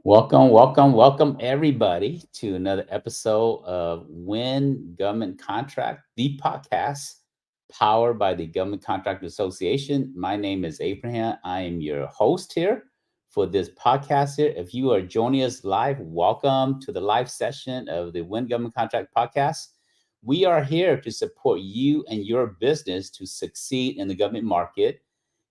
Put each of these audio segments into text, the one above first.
Welcome, everybody, to another episode of Win Government Contract, the podcast powered by the Government Contractors Association. My name is Abraham. I am your host here for this podcast here. If you are joining us live, welcome to the live session of the Win Government Contract podcast. We are here to support you and your business to succeed in the government market.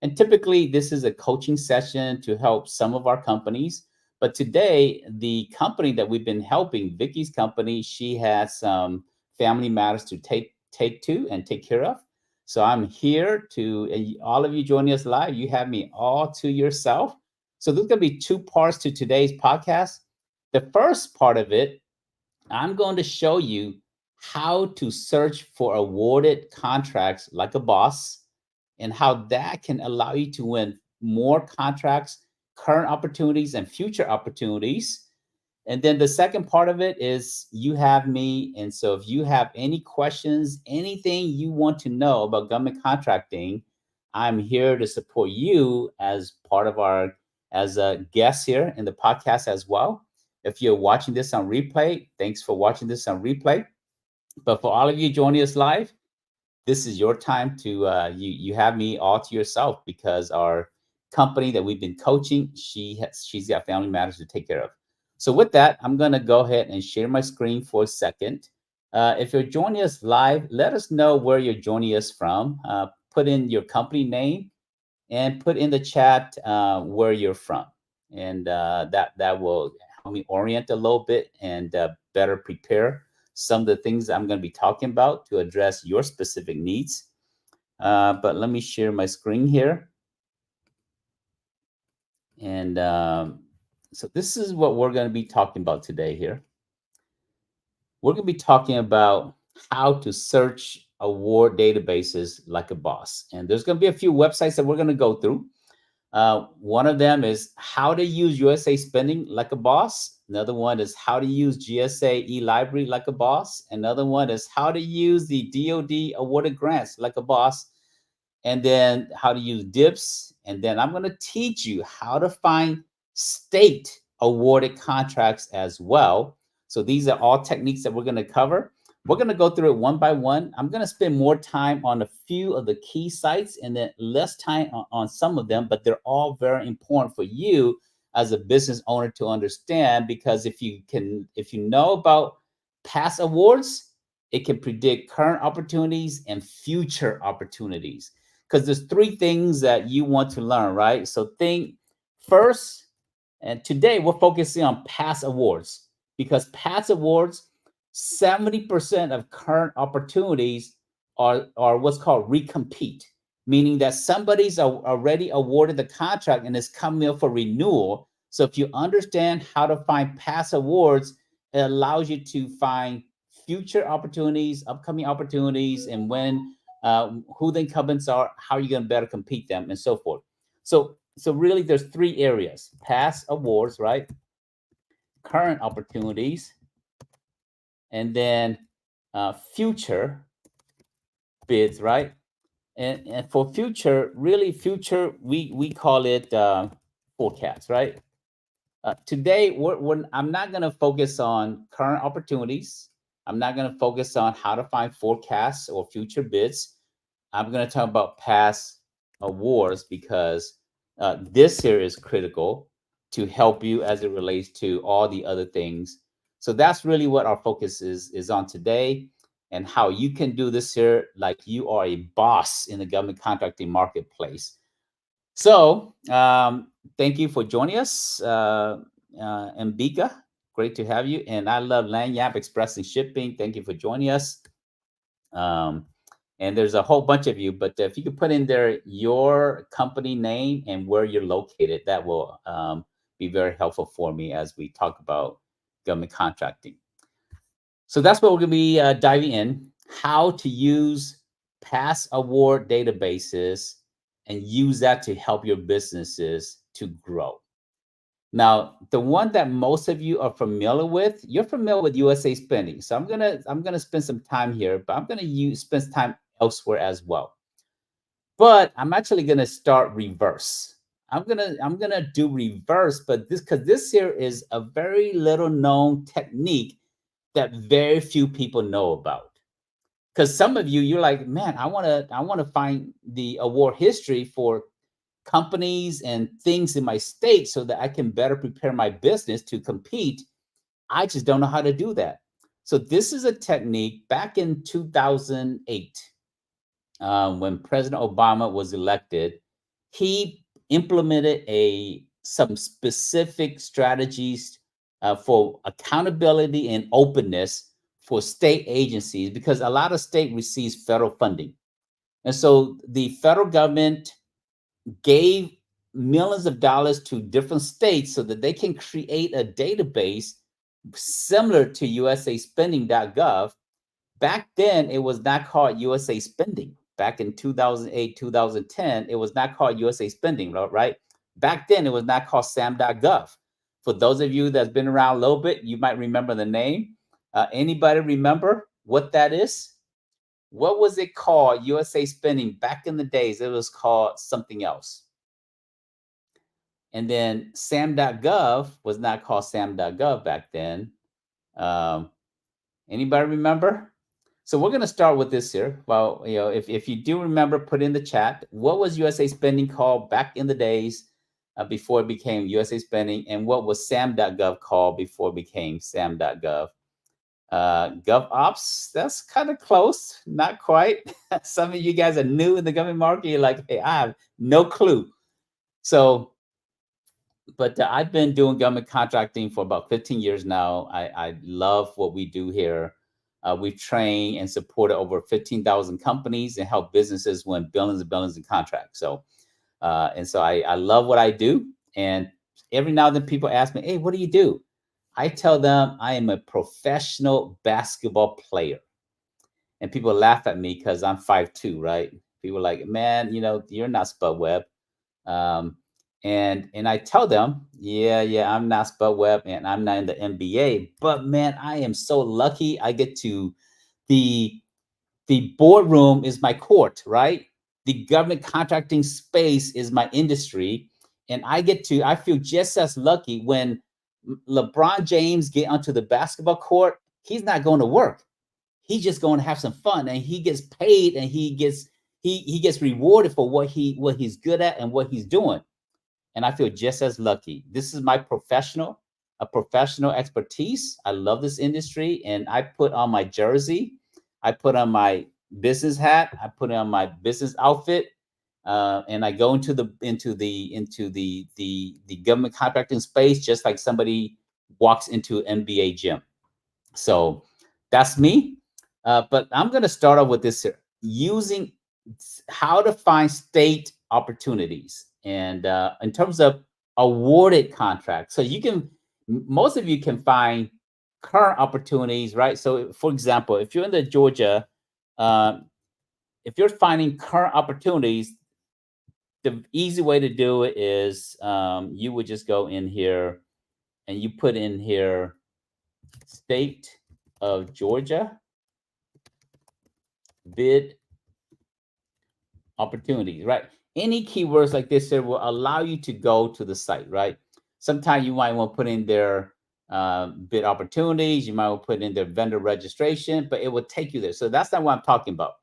And typically, this is a coaching session to help some of our companies, but today, the company that we've been helping, Vicky's company, she has some family matters to take to and take care of. So I'm here to and all of you joining us live. You have me all to yourself. So there's going to be two parts to today's podcast. The first part of it, I'm going to show you how to search for awarded contracts like a boss and how that can allow you to win more contracts, current opportunities, and future opportunities. And then the second part of it is you have me. And so if you have any questions, anything you want to know about government contracting, I'm here to support you as part of as a guest here in the podcast as well. If you're watching this on replay, thanks for watching this on replay. But for all of you joining us live, this is your time to you have me all to yourself because our company that we've been coaching, she's got family matters to take care of. So with that, I'm going to go ahead and share my screen for a second. If you're joining us live, let us know where you're joining us from. Put in your company name and put in the chat where you're from, and that will help me orient a little bit and better prepare some of the things I'm going to be talking about to address your specific needs. But let me share my screen here. And so this is what we're going to be talking about today here. We're going to be talking about how to search award databases like a boss. And there's going to be a few websites that we're going to go through. One of them is how to use USA spending like a boss. Another one is how to use GSA e-library like a boss. Another one is how to use the DoD awarded grants like a boss. And then how to use DIPS. And then I'm going to teach you how to find state awarded contracts as well. So these are all techniques that we're going to cover. We're going to go through it one by one. I'm going to spend more time on a few of the key sites and then less time on some of them, but they're all very important for you as a business owner to understand, because if you know about past awards, it can predict current opportunities and future opportunities. Because there's three things that you want to learn, right? So think first, and today we're focusing on past awards, because past awards, 70% of current opportunities are what's called recompete, meaning that somebody's already awarded the contract and is coming up for renewal. So if you understand how to find past awards, it allows you to find future opportunities, upcoming opportunities, and when who the incumbents are, how you're going to better compete them, and so forth. So really, there's three areas: past awards, right? Current opportunities, and then future bids, right? And for future, really future, we call it forecast, right? Today, I'm not going to focus on current opportunities. I'm not going to focus on how to find forecasts or future bids. I'm going to talk about past awards because this here is critical to help you as it relates to all the other things. So that's really what our focus is on today, and how you can do this here like you are a boss in the government contracting marketplace. So thank you for joining us, Mbika. Great to have you. And I love Lanyap Express and Shipping. Thank you for joining us. And there's a whole bunch of you, but if you could put in there your company name and where you're located, that will be very helpful for me as we talk about government contracting. So that's what we're going to be diving in: how to use past award databases and use that to help your businesses to grow. Now, the one that most of you are familiar with, you're familiar with USA spending. So I'm gonna spend some time here, but I'm gonna spend time elsewhere as well. But I'm actually gonna start reverse. I'm gonna do reverse, but this because this here is a very little known technique that very few people know about. Because some of you, you're like, man, I want to find the award history for companies and things in my state so that I can better prepare my business to compete. I just don't know how to do that. So this is a technique back in 2008, when President Obama was elected. He implemented a some specific strategies for accountability and openness for state agencies, because a lot of state receives federal funding, and so the federal government gave millions of dollars to different states so that they can create a database similar to usaspending.gov. Back then, it was not called USA Spending. Back in 2008, 2010, it was not called USA Spending, right? Back then, it was not called sam.gov. For those of you that's been around a little bit, you might remember the name. Anybody remember what that is? What was it called? USA Spending back in the days, it was called something else. And then sam.gov was not called sam.gov back then. Um, Anybody remember? So we're going to start with this here. Well, if you do remember, put in the chat, what was USA Spending called back in the days before it became USA Spending, and what was sam.gov called before it became sam.gov? GovOps, that's kind of close, not quite. Some of you guys are new in the government market. You're like, hey, I have no clue. So, but I've been doing government contracting for about 15 years now. I love what we do here. We've trained and supported over 15,000 companies and helped businesses win billions and billions in contracts. So, I love what I do. And every now and then people ask me, hey, what do you do? I tell them I am a professional basketball player. And people laugh at me because I'm 5'2", right? People are like, man, you're not Spud Webb. Um, and I tell them, yeah, I'm not Spud Webb and I'm not in the NBA, but man, I am so lucky. I get to the the boardroom is my court, right? The government contracting space is my industry, and I feel just as lucky when LeBron James get onto the basketball court. He's not going to work. He's just going to have some fun, and he gets paid, and he gets rewarded for what he's good at and what he's doing. And I feel just as lucky. This is my a professional expertise. I love this industry, and I put on my jersey, I put on my business hat, I put on my business outfit, and I go into the government contracting space just like somebody walks into an NBA gym. So that's me. But I'm going to start off with this here, using how to find state opportunities. And in terms of awarded contracts, so most of you can find current opportunities, right? So, for example, if you're in the Georgia, uh, if you're finding current opportunities, the easy way to do it is you would just go in here and you put in here state of Georgia bid opportunities, right? Any keywords like this here will allow you to go to the site, right? Sometimes you might want to put in their bid opportunities, you might want to put in their vendor registration, but it will take you there. So that's not what I'm talking about.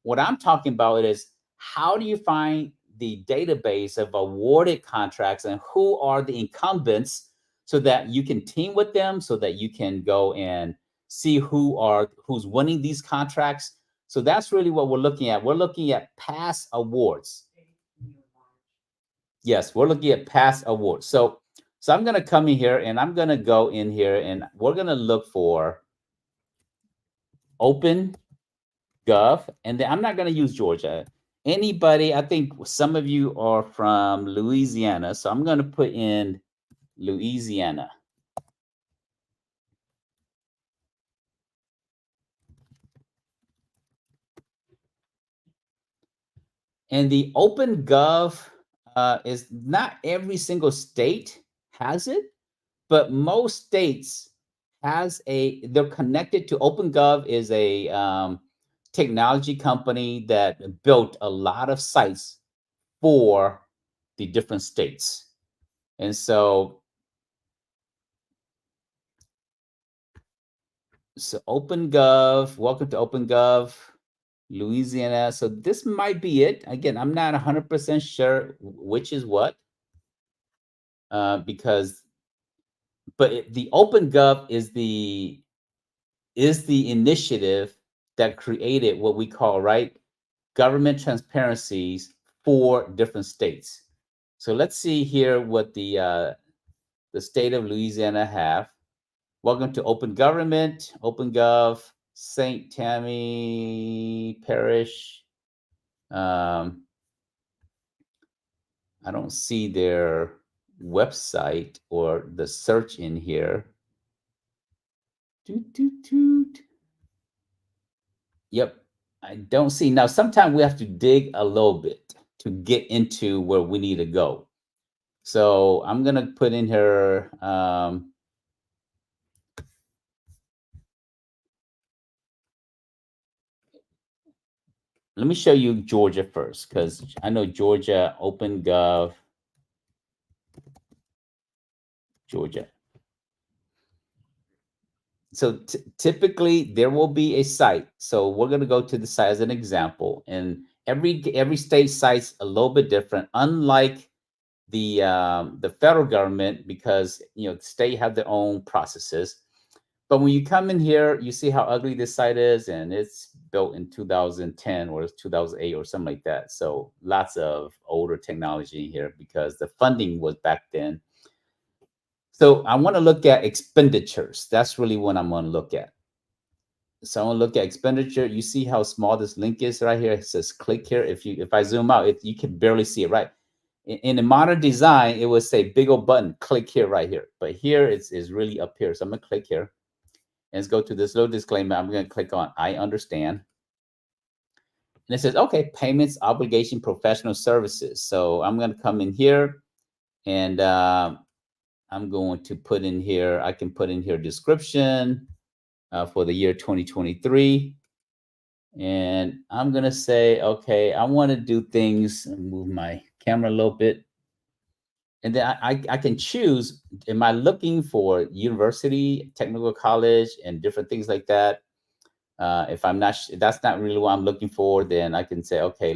What I'm talking about is, how do you find the database of awarded contracts and who are the incumbents, so that you can team with them, so that you can go and see who's winning these contracts. So that's really what we're looking at. We're looking at past awards. Yes, we're looking at past awards. So I'm going to come in here and I'm going to go in here and we're going to look for OpenGov. And then I'm not going to use Georgia. Anybody, I think some of you are from Louisiana. So I'm going to put in Louisiana. And the OpenGov is not every single state has it, but most states they're connected to OpenGov. Is a technology company that built a lot of sites for the different states. And so OpenGov, welcome to OpenGov, Louisiana. So this might be it. Again, I'm not 100% sure which is what, because, but the OpenGov is the initiative that created what we call, right, government transparencies for different states. So let's see here what the state of Louisiana have. Welcome to Open Government, OpenGov, St. Tammany Parish. I don't see their website or the search in here. Doot, doot, doot. Yep, I don't see. Now, sometimes we have to dig a little bit to get into where we need to go. So I'm going to put in here, let me show you Georgia first, because I know Georgia, OpenGov, Georgia. So typically there will be a site. So we're going to go to the site as an example, and every state site's a little bit different, unlike the federal government, because the state have their own processes. But when you come in here, you see how ugly this site is, and it's built in 2010 or 2008 or something like that. So lots of older technology in here because the funding was back then. So I want to look at expenditures. That's really what I'm going to look at. So I want to look at expenditure. You see how small this link is right here? It says click here. If I zoom out, you can barely see it, right? In the modern design, it would say big old button, click here, right here. But here it's really up here. So I'm going to click here. And let's go to this little disclaimer. I'm going to click on I understand. And it says, okay, payments, obligation, professional services. So I'm going to come in here, and I'm going to put in here, I can put in here description for the year 2023. And I'm going to say, okay, I want to do things, and move my camera a little bit. And then I can choose, am I looking for university, technical college, and different things like that? If I'm not, that's not really what I'm looking for, then I can say, okay,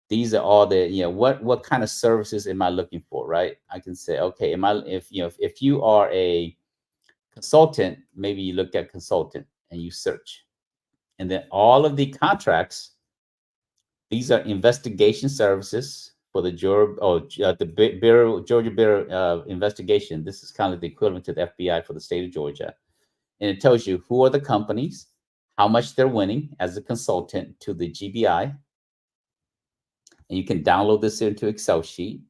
these are all the, what kind of services am I looking for, right? I can say, okay, if you are a consultant, maybe you look at consultant and you search. And then all of the contracts, these are investigation services for the Georgia Bureau of Investigation. This is kind of the equivalent to the FBI for the state of Georgia. And it tells you who are the companies, how much they're winning as a consultant to the GBI. And you can download this into Excel sheet.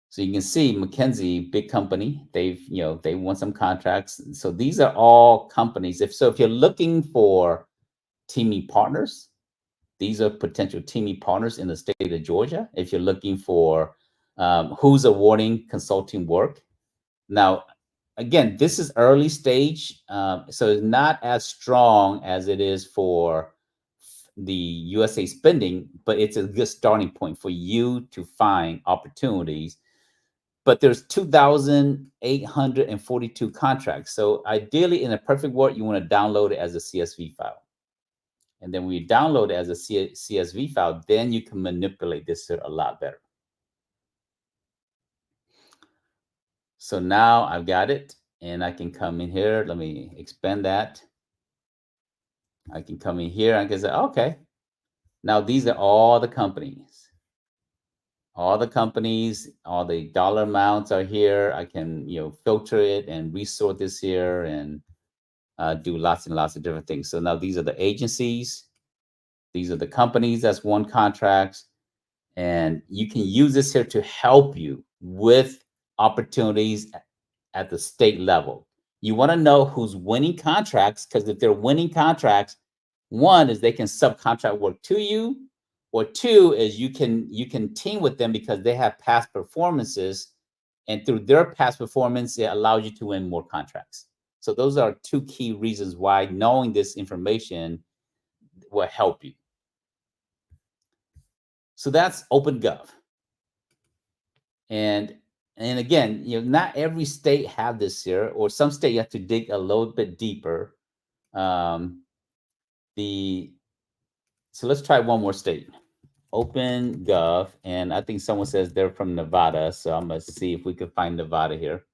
So you can see McKinsey, big company, they won some contracts. So these are all companies. If you're looking for teaming partners, these are potential teaming partners in the state of Georgia. If you're looking for who's awarding consulting work. Now, again, this is early stage, so it's not as strong as it is for the USA spending, but it's a good starting point for you to find opportunities. But there's 2,842 contracts. So ideally, in a perfect world, you want to download it as a CSV file. And then when you download it as a CSV file, then you can manipulate this a lot better. So now I've got it, and I can come in here. Let me expand that. I can come in here. I can say, okay, now these are all the companies. All the companies, all the dollar amounts are here. I can, filter it and resort this here and do lots and lots of different things. So now these are the agencies. These are the companies that's won contracts. And you can use this here to help you with opportunities at the state level. You want to know who's winning contracts, because if they're winning contracts, one is they can subcontract work to you, or two is you can team with them because they have past performances, and through their past performance, it allows you to win more contracts. So those are two key reasons why knowing this information will help you. So that's OpenGov. And again, not every state have this here, or some state you have to dig a little bit deeper. Um, the so let's try one more state. OpenGov, and I think someone says they're from Nevada, so I'm gonna see if we can find Nevada here.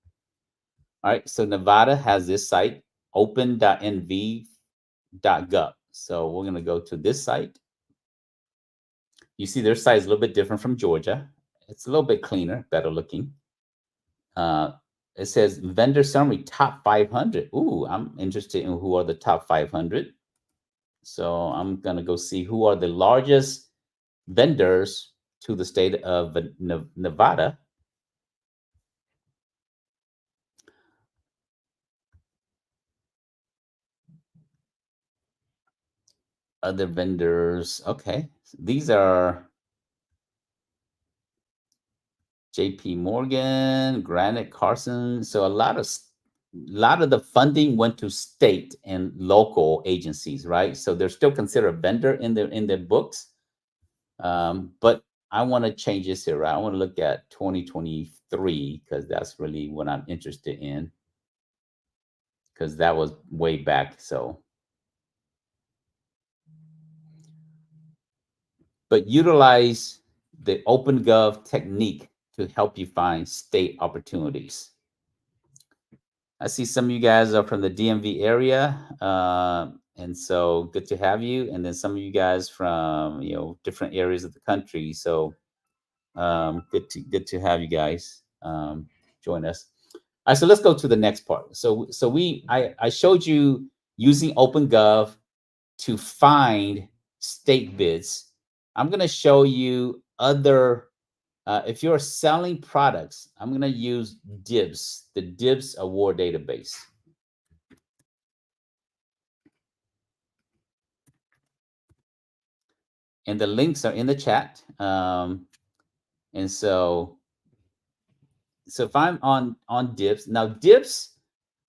All right, so Nevada has this site, open.nv.gov. So we're gonna go to this site. You see their site is a little bit different from Georgia. It's a little bit cleaner, better looking. Uh, it says vendor summary top 500. Ooh, I'm interested in who are the top 500. So I'm gonna go see who are the largest vendors to the state of Nevada. Other vendors. Okay, these are JP Morgan, Granite Carson. So a lot of the funding went to state and local agencies, right? So they're still considered a vendor in their books. But I want to change this here, right? I want to look at 2023 because that's really what I'm interested in, because that was way back. So, but utilize the OpenGov technique to help you find state opportunities. I see some of you guys are from the DMV area, and so good to have you. And then some of you guys from different areas of the country. So good to have you guys join us. All right, so let's go to the next part. I showed you using OpenGov to find state bids. I'm going to show you other. If you're selling products, I'm going to use DIBS, the DIBS award database. And the links are in the chat. And so if I'm on DIBS, now DIBS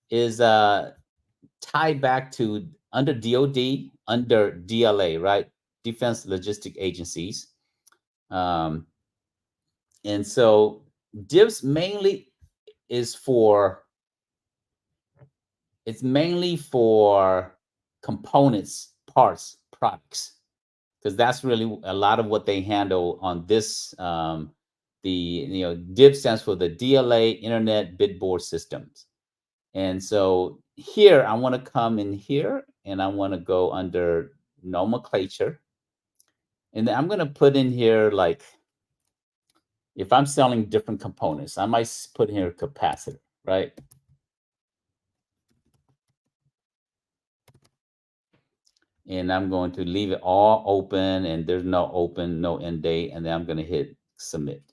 is tied back to under DOD, under DLA, right? Defense Logistic Agencies. And so DIBS mainly is mainly for components, parts, products, because that's really a lot of what they handle on this. DIB stands for the DLA Internet Bid Board Systems. And so here I want to come in here and I want to go under nomenclature. And then I'm going to put in here, like, if I'm selling different components, I might put in here capacitor, right? And I'm going to leave it all open, and there's no open, no end date. And then I'm going to hit submit.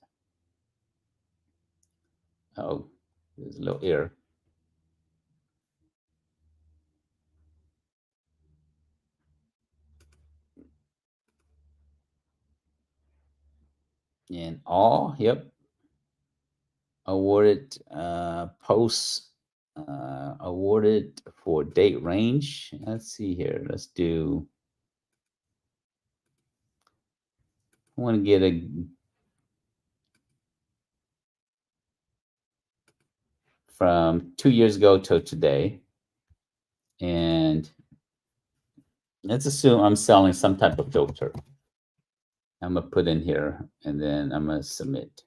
Oh, there's a little error. And all, yep. Awarded posts awarded for date range. Let's see here. Let's do. I want to get a from 2 years ago till today, and let's assume I'm selling some type of filter. I'm gonna put in here, and then I'm gonna submit.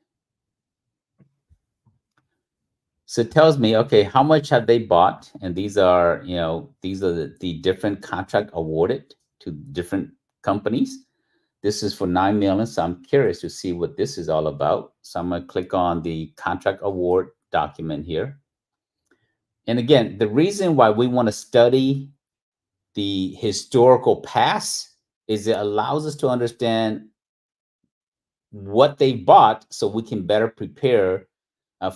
So it tells me, okay, how much have they bought? And these are the different contract awarded to different companies. This is for 9 million. So I'm curious to see what this is all about. So I'm gonna click on the contract award document here. And again, the reason why we want to study the historical past is it allows us to understand what they bought so we can better prepare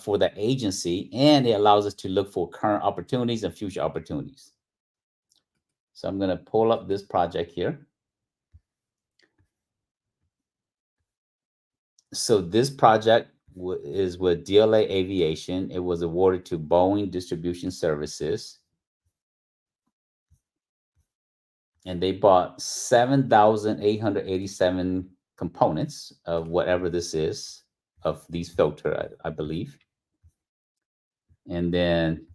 for the agency, and it allows us to look for current opportunities and future opportunities. So I'm going to pull up this project here. So this project is with DLA Aviation. It was awarded to Boeing Distribution Services, and they bought 7,887 components of whatever this is. of these filter, I believe. And then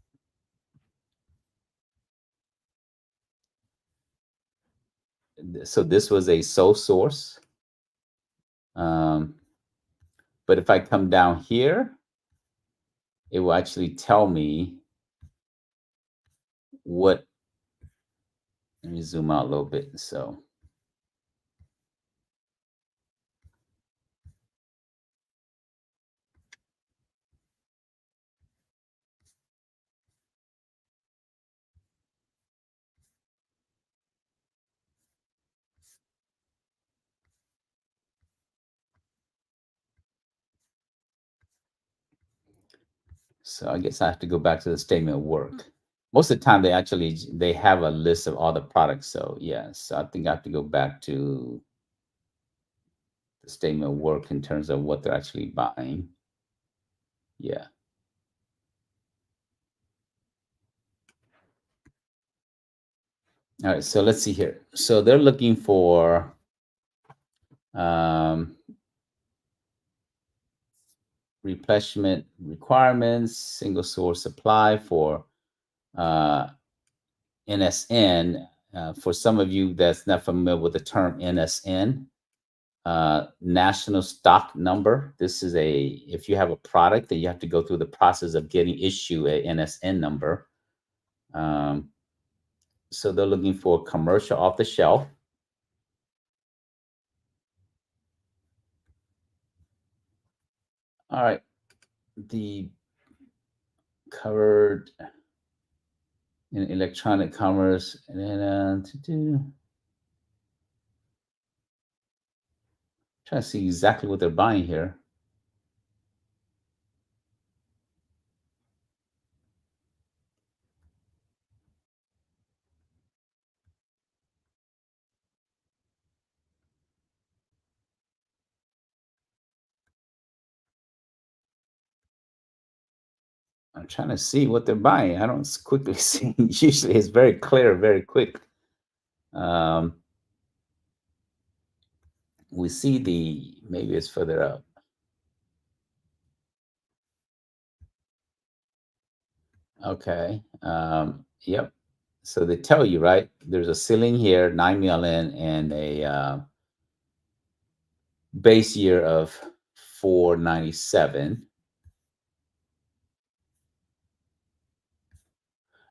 so this was a sole source. But if I come down here, it will actually tell me what, let me zoom out a little bit. So I guess I have to go back to the statement of work. Most of the time they have a list of all the products. So yeah, so I think I have to go back to the statement of work in terms of what they're actually buying. Yeah. All right, so let's see here. So they're looking for um, replenishment requirements, single source supply for NSN. For some of you that's not familiar with the term NSN, national stock number. This is if you have a product that you have to go through the process of getting issued a NSN number. So they're looking for commercial off the shelf. All right, the covered in electronic commerce, and then trying to see exactly what they're buying here. I'm trying to see what they're buying. I don't quickly see. Usually, it's very clear, very quick. Um, we see maybe it's further up. Okay. Yep. So they tell you, right? There's a ceiling here, 9 million, and a base year of 497.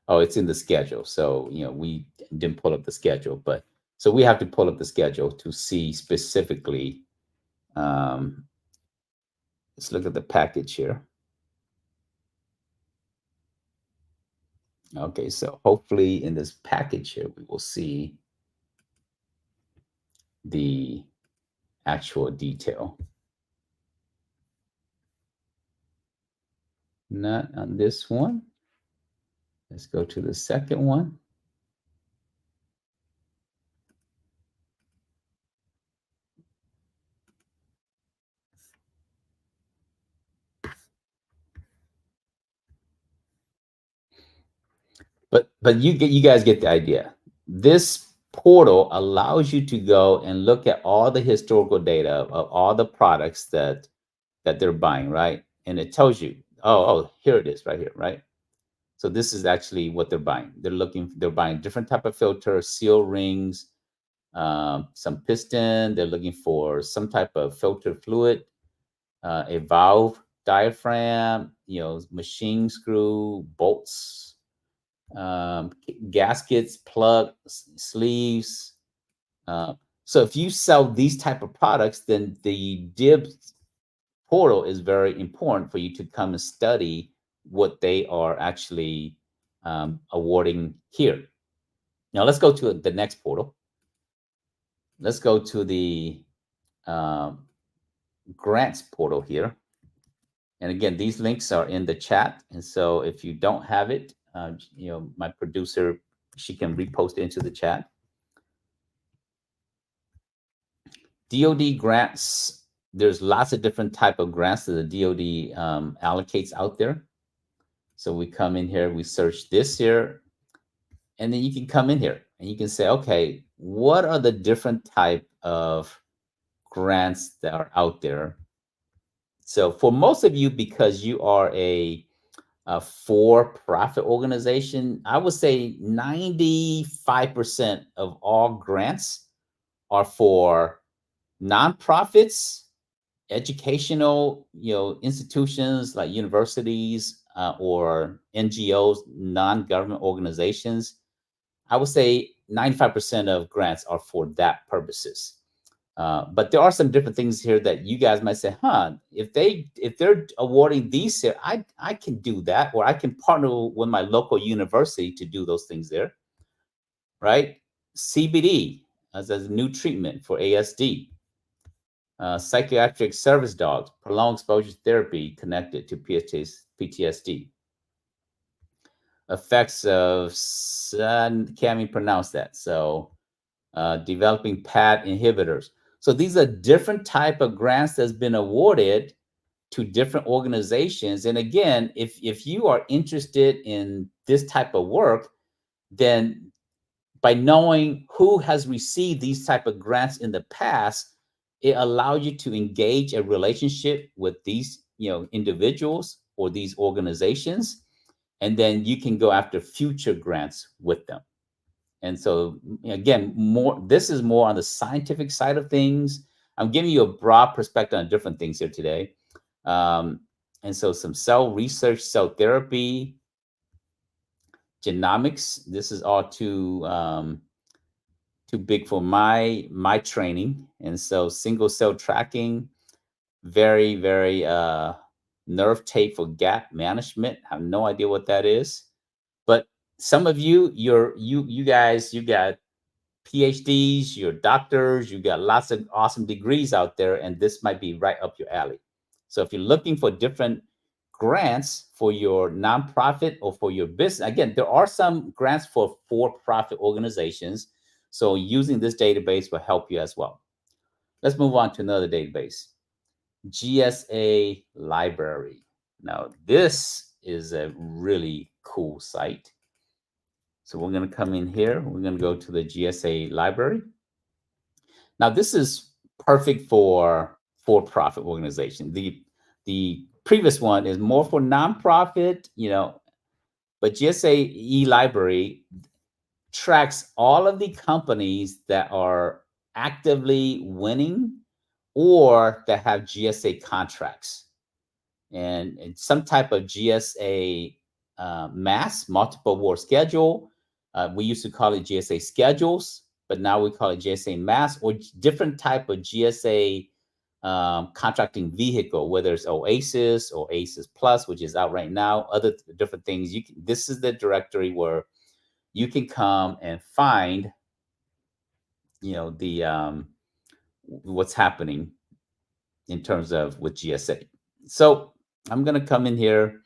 Oh, it's in the schedule. So, we didn't pull up the schedule, but so we have to pull up the schedule to see specifically. Um, let's look at the package here. Okay, so hopefully in this package here, we will see the actual detail. Not on this one. Let's go to the second one. But you guys get the idea. This portal allows you to go and look at all the historical data of all the products that they're buying, right? And it tells you, oh, here it is right here, right? So this is actually what they're buying. They're buying different type of filter, seal rings, some piston. They're looking for some type of filter fluid, a valve diaphragm, machine screw, bolts, gaskets, plugs, sleeves. So if you sell these type of products, then the DIBS portal is very important for you to come and study what they are actually awarding here. Now let's go to the next portal. Let's go to the um, grants portal here. And again, these links are in the chat. And so if you don't have it, my producer, she can repost it into the chat. DoD grants, there's lots of different type of grants that the DoD allocates out there. So we come in here, we search this here, and then you can come in here and you can say, okay, what are the different type of grants that are out there So for most of you, because you are a for-profit organization, I would say 95% of all grants are for nonprofits, educational, institutions like universities, or NGOs, non-government organizations. I would say 95% of grants are for that purposes. But there are some different things here that you guys might say, huh, if they're awarding these here, I can do that, or I can partner with my local university to do those things there, right? CBD as a new treatment for ASD, psychiatric service dogs, prolonged exposure therapy connected to PTSD, effects of, can't even pronounce that. So developing PAD inhibitors. So these are different type of grants that's been awarded to different organizations. And again, if you are interested in this type of work, then by knowing who has received these type of grants in the past, it allows you to engage a relationship with these, individuals or these organizations, and then you can go after future grants with them. And so again, this is more on the scientific side of things. I'm giving you a broad perspective on different things here today. And so some cell research, cell therapy, genomics. This is all too big for my training. And so single cell tracking, very, very nerve tape for gap management. I have no idea what that is. But some of you guys, you got PhDs, you're doctors, you got lots of awesome degrees out there, and this might be right up your alley. So if you're looking for different grants for your nonprofit or for your business, again, there are some grants for for-profit organizations. So using this database will help you as well. Let's move on to another database, GSA Library. Now, this is a really cool site. So we're going to come in here. We're going to go to the GSA library. Now, this is perfect for-profit organization. The previous one is more for nonprofit, but GSA e-library tracks all of the companies that are actively winning or that have GSA contracts. And it's some type of GSA mass, multiple award schedule. We used to call it GSA schedules, but now we call it GSA mass, or different type of GSA contracting vehicle, whether it's Oasis or Oasis Plus, which is out right now, other different things. This is the directory where you can come and find, the what's happening in terms of with GSA. So I'm going to come in here,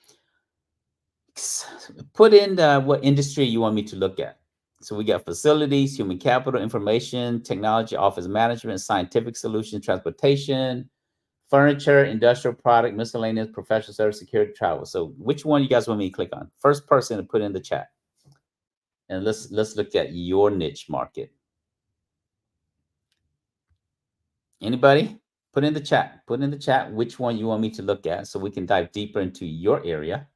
put in what industry you want me to look at. So we got facilities, human capital, information, technology, office management, scientific solutions, transportation, furniture, industrial product, miscellaneous, professional service, security, travel. So which one you guys want me to click on? First person to put in the chat. And let's look at your niche market. Anybody? Put in the chat. Put in the chat which one you want me to look at so we can dive deeper into your area.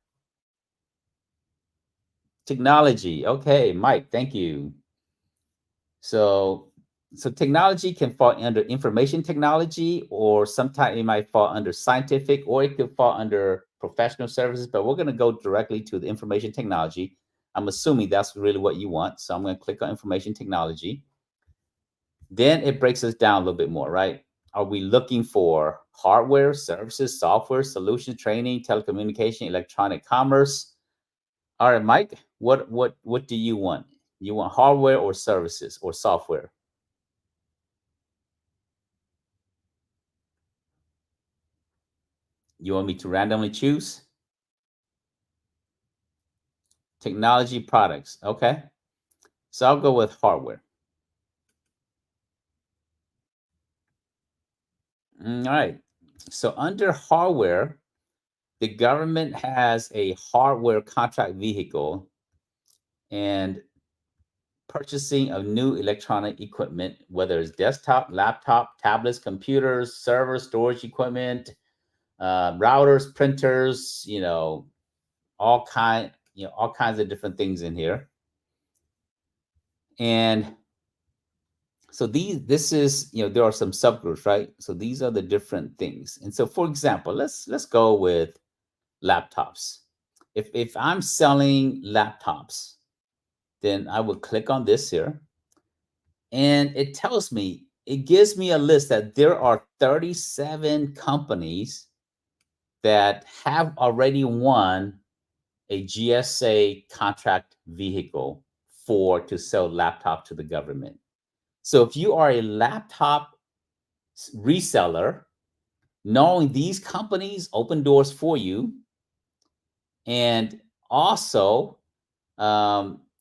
Technology. Okay, Mike, thank you. So technology can fall under information technology, or sometimes it might fall under scientific, or it could fall under professional services, but we're going to go directly to the information technology. I'm assuming that's really what you want. So I'm going to click on information technology. Then it breaks us down a little bit more, right? Are we looking for hardware, services, software, solution, training, telecommunication, electronic commerce? All right, Mike, what do you want? You want hardware or services or software? You want me to randomly choose? Technology products. Okay. So I'll go with hardware. All right. So under hardware, the government has a hardware contract vehicle, and purchasing of new electronic equipment, whether it's desktop, laptop, tablets, computers, servers, storage equipment, routers, printers, all kinds of different things in here. And so this is, there are some subgroups, right? So these are the different things. And so, for example, let's go with laptops. If I'm selling laptops, then I would click on this here, and it tells me, it gives me a list that there are 37 companies that have already won a GSA contract vehicle to sell laptop to the government. So if you are a laptop reseller, knowing these companies open doors for you. And also,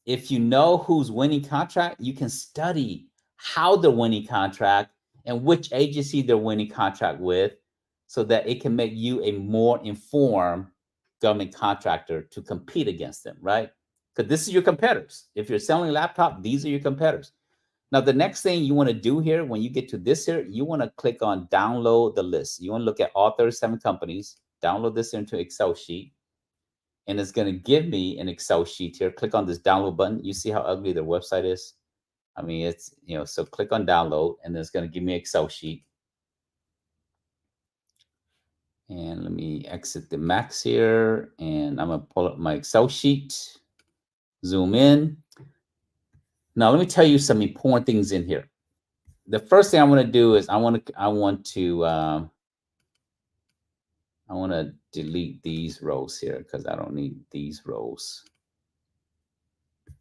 if you know who's winning contract, you can study how they're winning contract and which agency they're winning contract with, so that it can make you a more informed government contractor to compete against them, right? Because this is your competitors. If you're selling a laptop, these are your competitors. Now, the next thing you want to do here, when you get to this here, you want to click on download the list. You want to look at all 37 companies, download this into Excel sheet, and it's going to give me an Excel sheet here. Click on this download button. You see how ugly their website is? I mean, it's, so click on download, and then it's going to give me an Excel sheet. And let me exit the Max here, and I'm going to pull up my Excel sheet, zoom in. Now, let me tell you some important things in here. The first thing I want to do is I want to delete these rows here because I don't need these rows.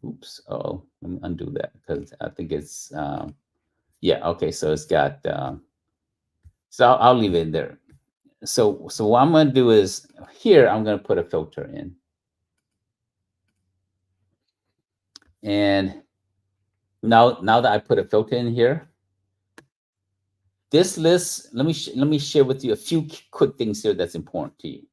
Oops. Oh, let me undo that because I think it's yeah. Okay. So it's got so I'll leave it in there. So what I'm going to do is here I'm going to put a filter in, and now that I put a filter in here, this list, let me share with you a few quick things here that's important to you.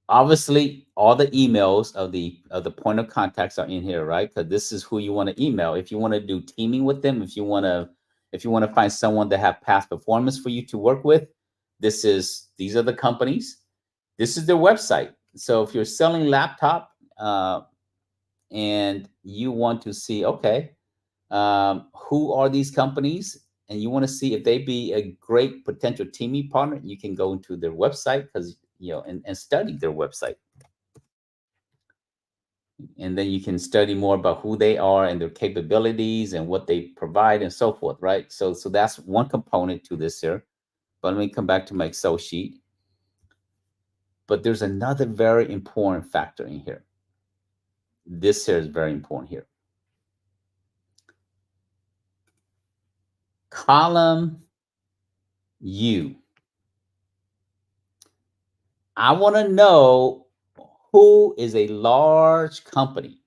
Obviously, all the emails of the point of contacts are in here, right? Because this is who you want to email. If you want to do teaming with them, if you want to find someone that have past performance for you to work with, these are the companies. This is their website. So if you're selling laptop and you want to see, okay, who are these companies, and you want to see if they be a great potential teaming partner, you can go into their website because and study their website. And then you can study more about who they are and their capabilities and what they provide and so forth, right? So that's one component to this here. But let me come back to my Excel sheet. But there's another very important factor in here. This here is very important here. Column U. I want to know who is a large company.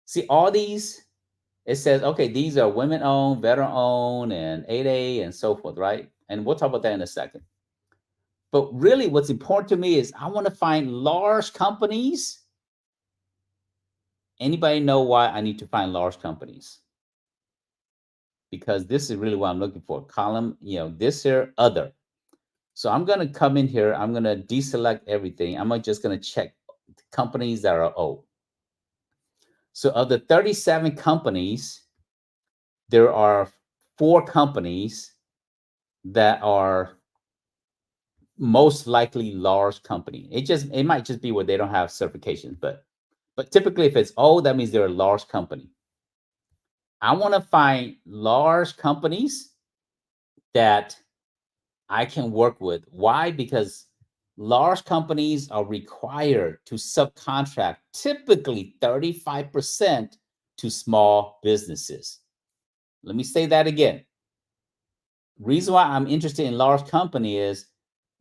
See, all these, it says, okay, these are women-owned, veteran-owned, and 8A, and so forth, right? And we'll talk about that in a second. But really, what's important to me is I want to find large companies. Anybody know why I need to find large companies? Because this is really what I'm looking for. Column, this here, other. So I'm going to come in here. I'm going to deselect everything. I'm just going to check companies that are old. So of the 37 companies, there are 4 companies that are most likely large company. It might just be where they don't have certifications, but typically if it's old, that means they're a large company. I want to find large companies that I can work with. Why? Because large companies are required to subcontract typically 35% to small businesses. Let me say that again. Reason why I'm interested in large company is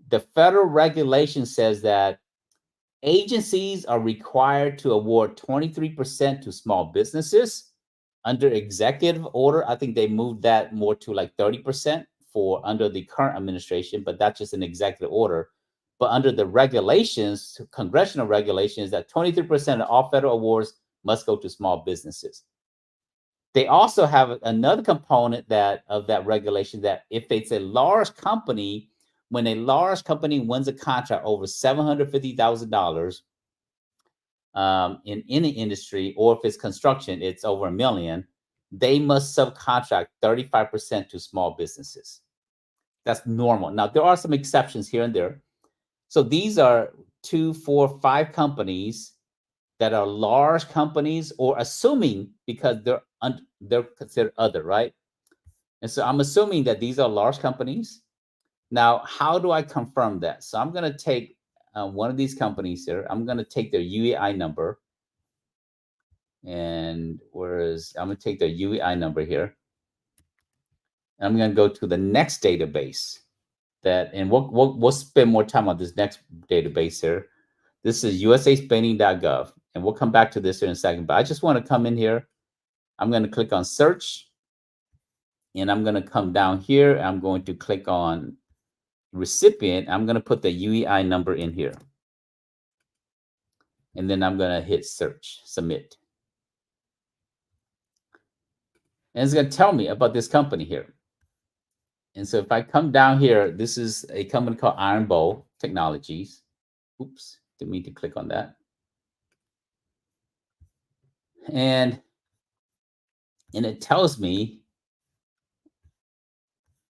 the federal regulation says that agencies are required to award 23% to small businesses. Under executive order, I think they moved that more to like 30% for under the current administration, but that's just an executive order. But under the regulations, congressional regulations, that 23% of all federal awards must go to small businesses. They also have another component of that regulation that if it's a large company, when a large company wins a contract over $750,000 in any industry, or if it's construction, it's over $1 million, they must subcontract 35% to small businesses. That's normal. Now, there are some exceptions here and there. So these are 2, 4, 5 companies that are large companies, or assuming, because they're considered other, right? And so I'm assuming that these are large companies. Now, how do I confirm that? So I'm going to take one of these companies here. I'm going to take their UEI number. And I'm going to take their UEI number here. And I'm going to go to the next database. And we'll spend more time on this next database here. This is usaspending.gov. And we'll come back to this here in a second. But I just want to come in here. I'm going to click on search. And I'm going to come down here. I'm going to click on recipient. I'm going to put the UEI number in here. And then I'm going to hit search, submit. And it's going to tell me about this company here. And so if I come down here, this is a company called Iron Bowl Technologies. Oops, didn't mean to click on that. And it tells me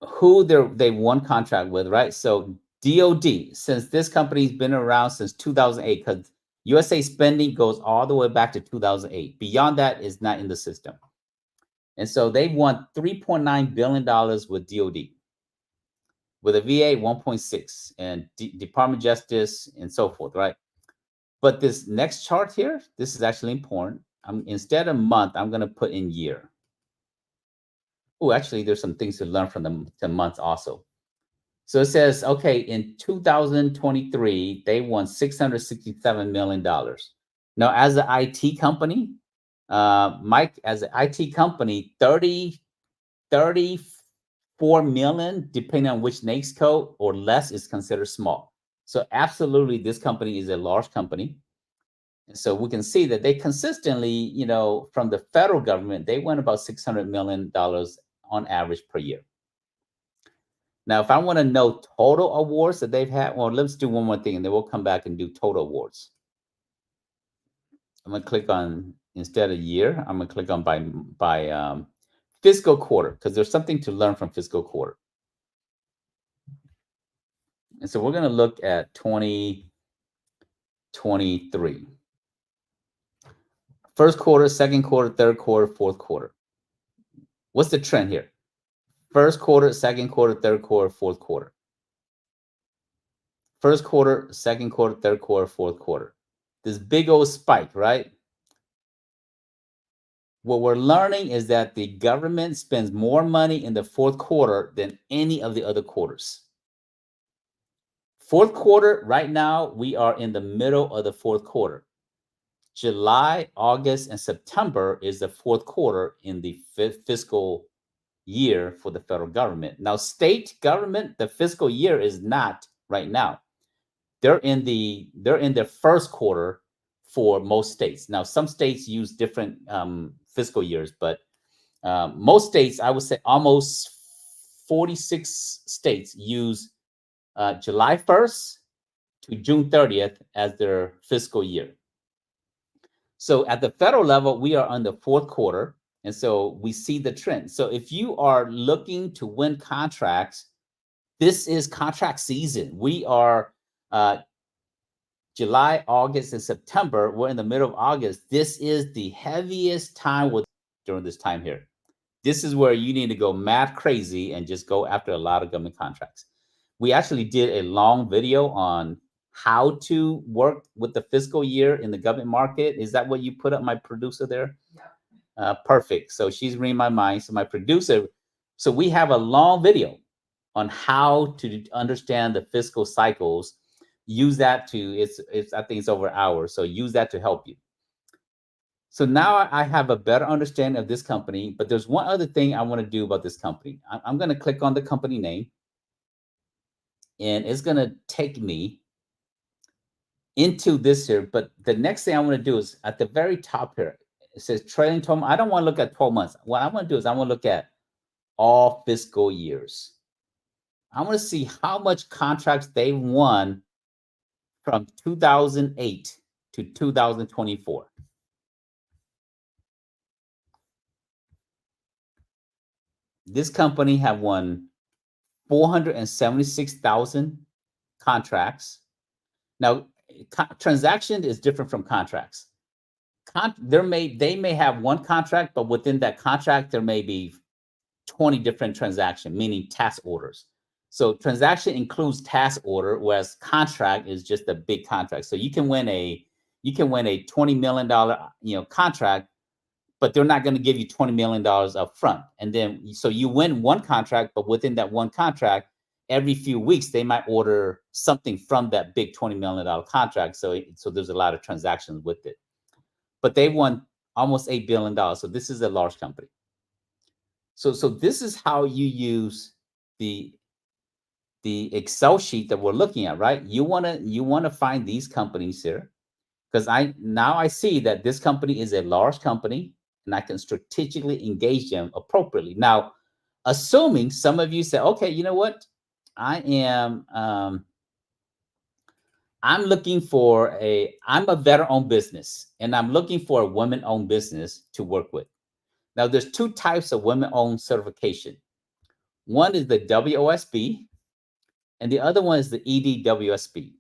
who they won contract with, right? So DOD, since this company's been around since 2008, because USA Spending goes all the way back to 2008. Beyond that is not in the system. And so they won $3.9 billion with DOD. With a VA, 1.6, and Department of Justice, and so forth, right? But this next chart here, this is actually important. Instead of month, I'm going to put in year. Oh, actually, there's some things to learn from the months also. So it says, okay, in 2023, they won $667 million. Now, as an IT company, Mike, as an IT company, 34 million, depending on which NAICS code, or less, is considered small. So absolutely, this company is a large company. And so we can see that they consistently, from the federal government, they win about $600 million on average per year. Now, if I want to know total awards that they've had, well, let's do one more thing, and then we'll come back and do total awards. I'm going to click on, instead of year, I'm going to click on by fiscal quarter, because there's something to learn from fiscal quarter. And so we're going to look at 2023. First quarter, second quarter, third quarter, fourth quarter. What's the trend here? First quarter, second quarter, third quarter, fourth quarter. First quarter, second quarter, third quarter, fourth quarter. This big old spike, right? What we're learning is that the government spends more money in the fourth quarter than any of the other quarters. Fourth quarter, right now, we are in the middle of the fourth quarter. July, August, and September is the fourth quarter in the fiscal year for the federal government. Now, state government, the fiscal year is not right now. They're in the first quarter for most states. Now, some states use different fiscal years, but most states, I would say almost 46 states use July 1st to June 30th as their fiscal year. So at the federal level, we are on the fourth quarter. And so we see the trend. So if you are looking to win contracts, this is contract season. We are July, August, and September. We're in the middle of August. This is the heaviest time during this time here. This is where you need to go mad crazy and just go after a lot of government contracts. We actually did a long video on how to work with the fiscal year in the government market. Is that what you put up, my producer there? Yeah. Perfect. So she's reading my mind. So my producer, so we have a long video on how to understand the fiscal cycles. Use that to, I think it's over an hour. So use that to help you. So now I have a better understanding of this company, but there's one other thing I want to do about this company. I'm going to click on the company name, and it's going to take me into this here. But the next thing I want to do is at the very top here, it says trailing 12 months. I don't want to look at 12 months. What I want to do is I want to look at all fiscal years. I want to see how much contracts they won from 2008 to 2024. This company have won 476,000 contracts. Now, transaction is different from contracts. They may have one contract, but within that contract, there may be 20 different transactions, meaning task orders. So transaction includes task order, whereas contract is just a big contract. So you can win a $20 million contract, but they're not going to give you $20 million up front. And then so you win one contract, but within that one contract, every few weeks they might order something from that big $20 million contract. So there's a lot of transactions with it. But they won almost $8 billion. So this is a large company. So this is how you use the Excel sheet that we're looking at, right? You want to find these companies here, because I see that this company is a large company and I can strategically engage them appropriately. Now, assuming some of you say, okay, you know what? I'm a veteran-owned business and I'm looking for a women-owned business to work with. Now, there's two types of women-owned certification. One is the WOSB, and the other one is the EDWSB.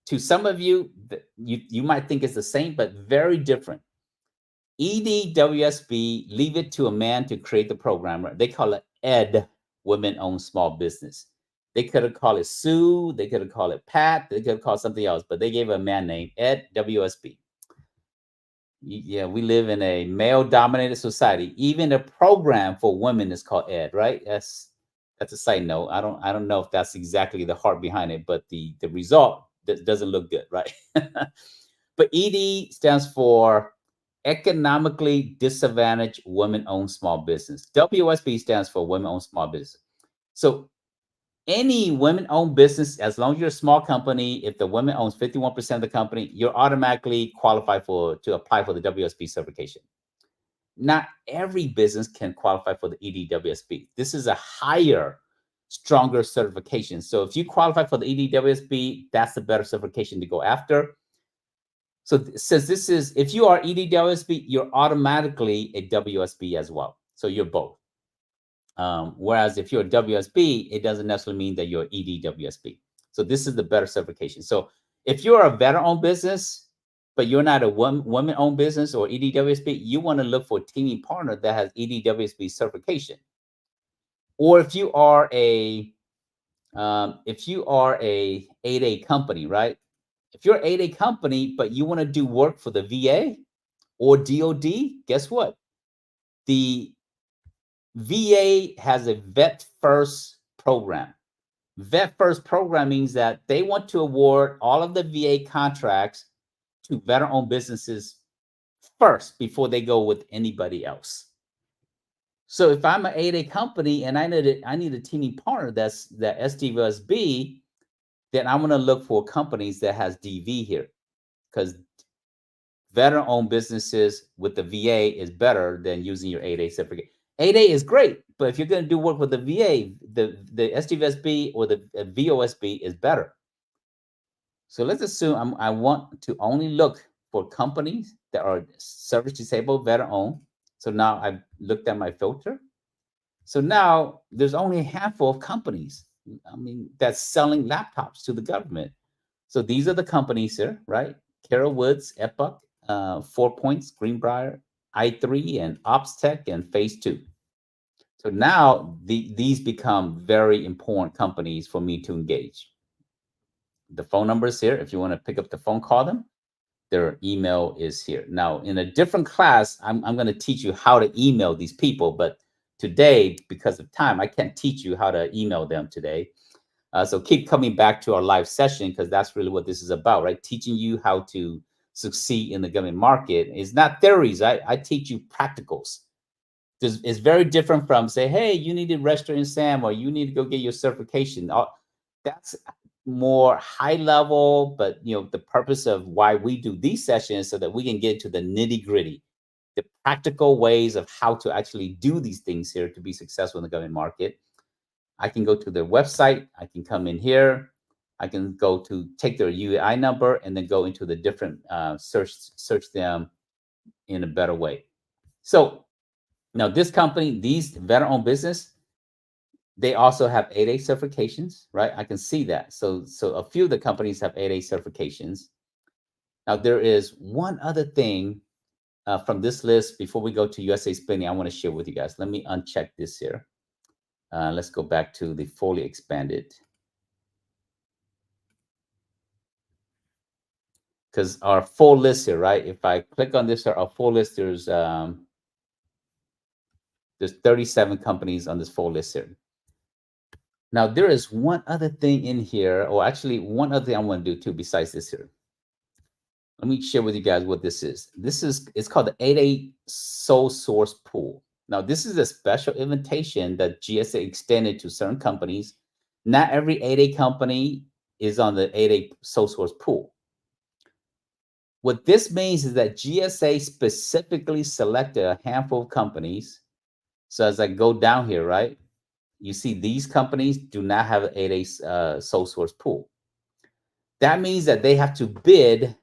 To some of you, you might think it's the same, but very different. EDWSB, leave it to a man to create the program. They call it ED, Women-Owned Small Business. They could have called it Sue, they could have called it Pat, they could have called something else, but they gave a man name, Ed WSB. Yeah, we live in a male-dominated society. Even the program for women is called ED, right? That's a side note. I don't know if that's exactly the heart behind it, but the result doesn't look good, right? But ED stands for Economically Disadvantaged Women-Owned Small Business. WSB stands for Women-Owned Small Business. So any women-owned business, as long as you're a small company, if the women owns 51% of the company, you're automatically qualified to apply for the WSB certification. Not every business can qualify for the EDWSB. This is a higher, stronger certification. So if you qualify for the EDWSB, that's the better certification to go after. So since this is, if you are EDWSB, you're automatically a WSB as well. So you're both. Whereas if you're a WSB, it doesn't necessarily mean that you're EDWSB. So this is the better certification. So if you're a veteran-owned business, but you're not a women-owned business or EDWSB, you want to look for a teaming partner that has EDWSB certification. Or if you are a 8A company, right? If you're an 8A company, but you want to do work for the VA or DOD, guess what? The VA has a Vet First program. Vet First program means that they want to award all of the VA contracts to veteran-owned businesses first before they go with anybody else. So if I'm an 8A company and I need a teaming partner that's that SDVSB, then I'm going to look for companies that has DV here, because veteran-owned businesses with the VA is better than using your 8A certificate. 8A is great, but if you're going to do work with the VA, the SDVSB or the VOSB is better. So let's assume I want to only look for companies that are service disabled, veteran-owned. So now I've looked at my filter. So now there's only a handful of companies, that's selling laptops to the government. So these are the companies here, right? Carol Woods, Epoch, 4 Points, Greenbrier, I3, and OpsTech, and Phase 2. So now these become very important companies for me to engage. The phone number is here. If you want to pick up the phone, call them. Their email is here. Now, in a different class, I'm going to teach you how to email these people. But today, because of time, I can't teach you how to email them today. So keep coming back to our live session, because that's really what this is about, right? Teaching you how to succeed in the government market. It's not theories. I teach you practicals. It's very different from say, hey, you need to register in SAM, or you need to go get your certification. That's more high level, but the purpose of why we do these sessions is so that we can get to the nitty gritty, the practical ways of how to actually do these things here to be successful in the government market. I can go to their website. I can come in here. I can go to take their UI number and then go into the different search them in a better way. So now this company, these veteran-owned business, they also have 8A certifications, right? I can see that. So a few of the companies have 8A certifications. Now there is one other thing from this list before we go to USA Spending I want to share with you guys. Let me uncheck this here. Let's go back to the fully expanded. Because our full list here, right? If I click on this, our full list, there's 37 companies on this full list here. Now, there is one other thing in here, or actually one other thing I want to do too besides this here. Let me share with you guys what this is. It's called the 8A Sole Source Pool. Now, this is a special invitation that GSA extended to certain companies. Not every 8A company is on the 8A Sole Source Pool. What this means is that GSA specifically selected a handful of companies. So as I go down here, right, you see these companies do not have an 8A sole source pool. That means that they have to bid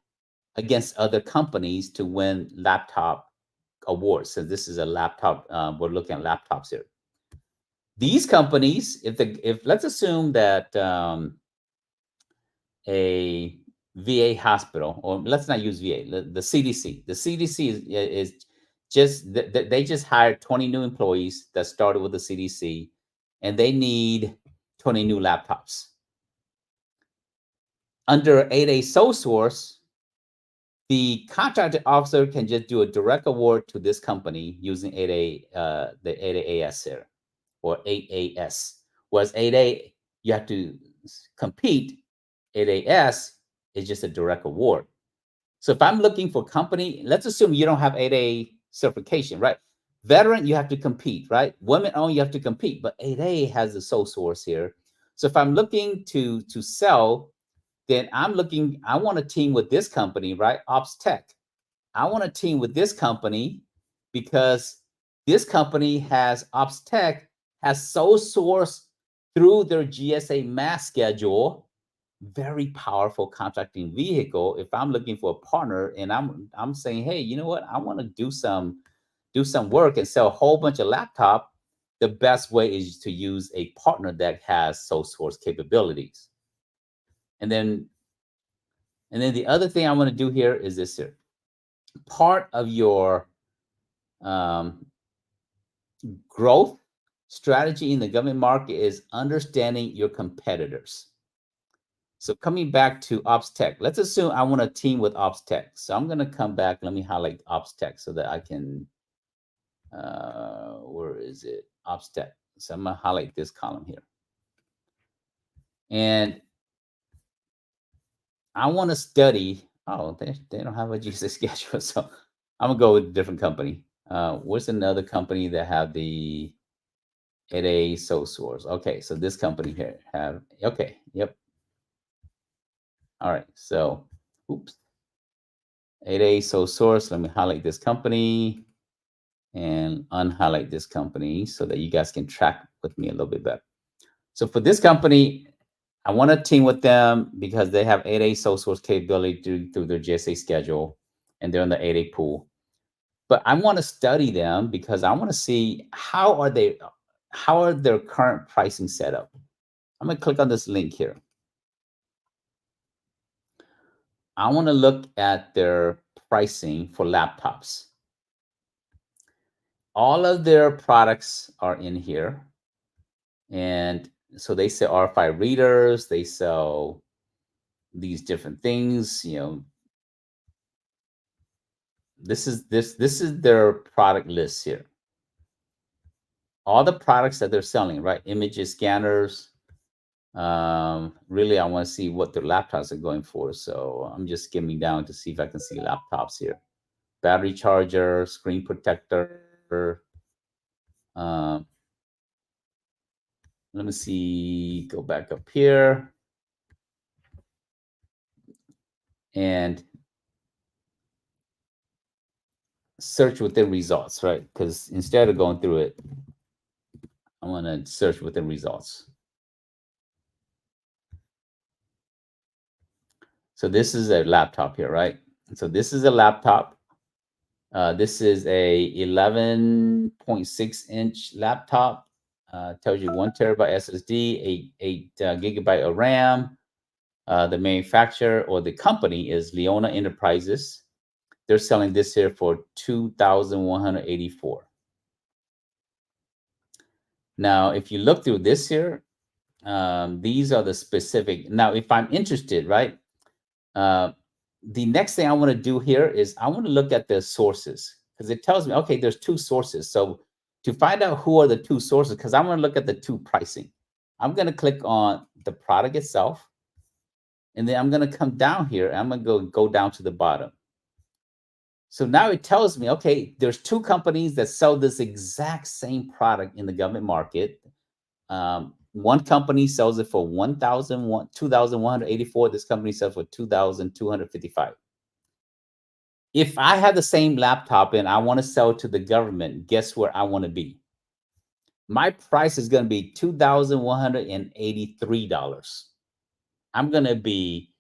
against other companies to win laptop awards. So this is a laptop. We're looking at laptops here. These companies, if let's assume that a VA hospital, or let's not use VA, the CDC. The CDC is just, they just hired 20 new employees that started with the CDC, and they need 20 new laptops. Under 8A sole source, the contracting officer can just do a direct award to this company using 8A, the 8AS here, or 8AS. Whereas 8A, you have to compete. 8AS is just a direct award. So if I'm looking for company, let's assume you don't have 8A certification, right? Veteran, you have to compete, right? Women owned, you have to compete, but 8A has the sole source here. So if I'm looking to sell, then I want to team with this company, right? Ops Tech. I want to team with this company because this company has Ops Tech has sole source through their GSA mass schedule. Very powerful contracting vehicle. If I'm looking for a partner and I'm saying, hey, you know what? I want to do some work and sell a whole bunch of laptop. The best way is to use a partner that has sole source capabilities. And then the other thing I want to do here is this here. Part of your growth strategy in the government market is understanding your competitors. So coming back to Ops Tech, let's assume I want to team with Ops Tech. So I'm going to come back. Let me highlight Ops Tech so that I can, where is it? Ops Tech. So I'm going to highlight this column here. And I want to study, oh, they don't have a GSA schedule. So I'm going to go with a different company. What's another company that have the 8A sole source? Okay, so this company here have, okay, yep. All right, so, oops. 8A sole source. Let me highlight this company and unhighlight this company so that you guys can track with me a little bit better. So for this company, I want to team with them because they have 8A sole source capability through their GSA schedule, and they're in the 8A pool. But I want to study them because I want to see how are their current pricing set up. I'm going to click on this link here. I want to look at their pricing for laptops. All of their products are in here. And so they sell RFI readers, they sell these different things, you know. This is their product list here. All the products that they're selling, right? Images, scanners. Really, I want to see what their laptops are going for. So I'm just skimming down to see if I can see laptops here. Battery charger, screen protector. Let me see, go back up here. And search within results, right? Because instead of going through it, I'm going to search within results. So this is a laptop here, right? So this is a laptop. This is a 11.6-inch laptop. Tells you 1 terabyte SSD, 8 gigabyte of RAM. The manufacturer or the company is Leona Enterprises. They're selling this here for $2,184. Now, if you look through this here, these are the specific. Now, if I'm interested, right? The next thing I want to do here is I want to look at the sources because it tells me, okay, there's two sources. So to find out who are the two sources, because I want to look at the two pricing, I'm going to click on the product itself. And then I'm going to come down here. And I'm going to go down to the bottom. So now it tells me, okay, there's two companies that sell this exact same product in the government market. One company sells it for $2,184. This company sells for $2,255. If I have the same laptop and I want to sell to the government, guess where I want to be? My price is going to be $2,183. I'm going to be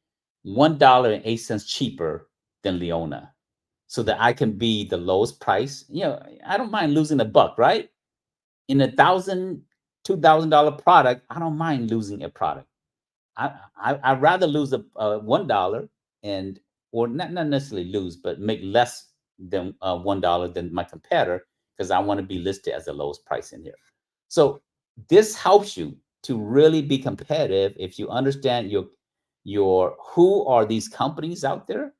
$1.08 cheaper than Leona so that I can be the lowest price. I don't mind losing a buck, right? In $2,000 product, I don't mind losing a product. I'd rather lose a $1 or not necessarily lose, but make less than $1 than my competitor because I want to be listed as the lowest price in here. So this helps you to really be competitive if you understand your who are these companies out there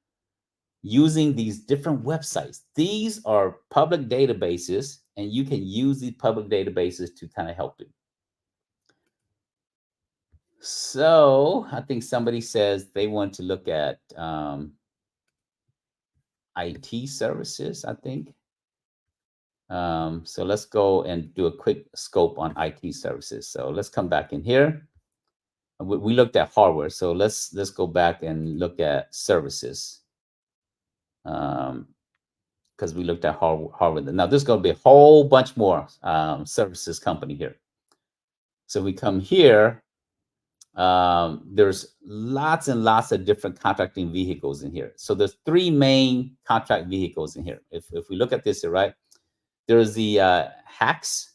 using these different websites. These are public databases, and you can use these public databases to kind of help you. So I think somebody says they want to look at IT services, I think. So let's go and do a quick scope on IT services. So let's come back in here. We looked at hardware. So let's go back and look at services. Because we looked at hardware. Now there's going to be a whole bunch more services company here. So we come here. There's lots and lots of different contracting vehicles in here. So there's three main contract vehicles in here. If we look at this here, right, there's the hacks,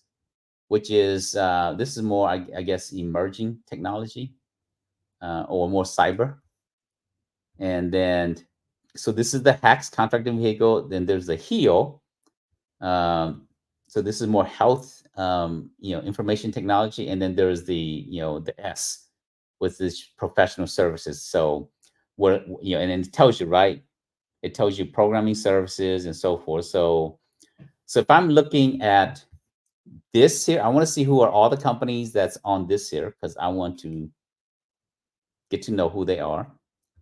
which is this is more, I guess, emerging technology or more cyber. And then, so this is the hacks contracting vehicle. Then there's the HEO. So this is more health, information technology. And then there's the S, with this professional services. So and then it tells you, right? It tells you programming services and so forth. So if I'm looking at this here, I want to see who are all the companies that's on this here, because I want to get to know who they are.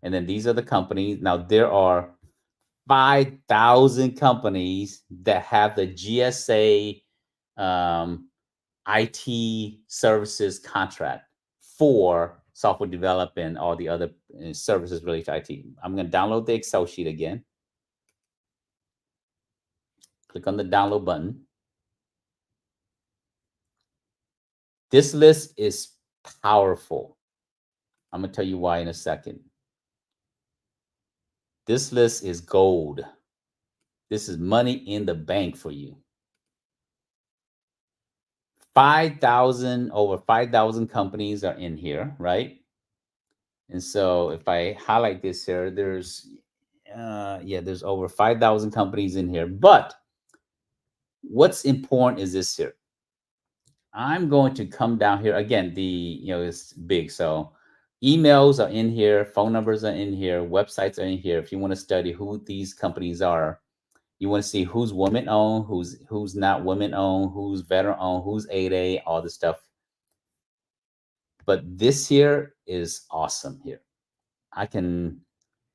And then these are the companies. Now there are 5,000 companies that have the GSA IT services contract for software development and all the other services related to IT. I'm going to download the Excel sheet again. Click on the download button. This list is powerful. I'm going to tell you why in a second. This list is gold. This is money in the bank for you. Over 5,000 companies are in here, right? And so if I highlight this here, there's over 5,000 companies in here. But what's important is this here. I'm going to come down here again. It's big. So emails are in here, phone numbers are in here, websites are in here. If you want to study who these companies are, you want to see who's women owned, who's not women owned, who's veteran owned, who's 8A, all this stuff. But this here is awesome here. I can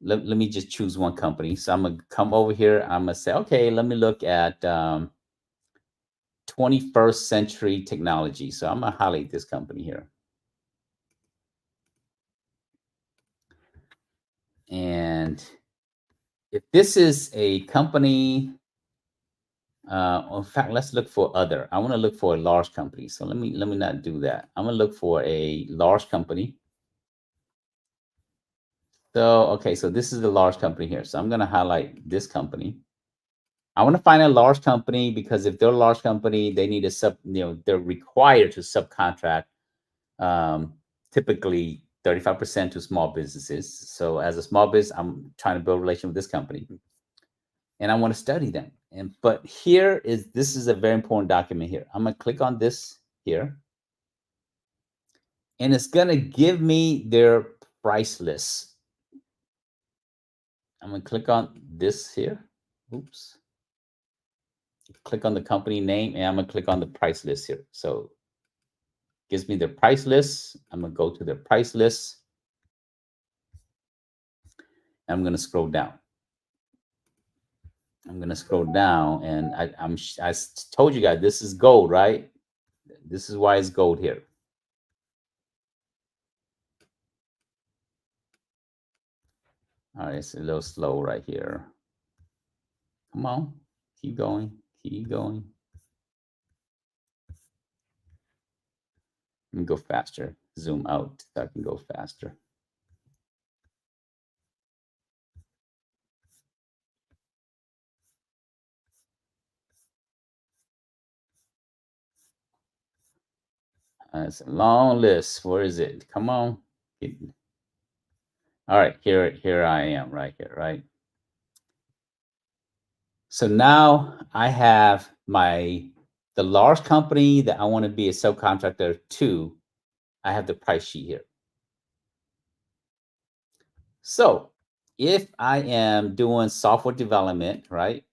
let me just choose one company. So I'm gonna come over here. I'm gonna say, okay, let me look at 21st century technology. So I'm gonna highlight this company here. And if this is a company, In fact, let's look for other. I want to look for a large company. So let me not do that. I'm gonna look for a large company. So okay, so this is the large company here. So I'm gonna highlight this company. I want to find a large company because if they're a large company, they need a they're required to subcontract um, typically 35% to small businesses. So as a small business, I'm trying to build a relation with this company and I want to study them. But this is a very important document here. I'm gonna click on this here, and it's gonna give me their price list. I'm gonna click on this here. Oops. Click on the company name, and I'm gonna click on the price list here. So gives me their price list. I'm gonna go to their price list. I'm gonna scroll down. I'm gonna scroll down, and I told you guys this is gold, right? This is why it's gold here. All right, it's a little slow right here. Come on, keep going, keep going. Let me go faster. Zoom out so I can go faster. It's a long list. Where is it? Come on. All right, here I am right here, right? So now I have the large company that I want to be a subcontractor to. I have the price sheet here. So if I am doing software development, right?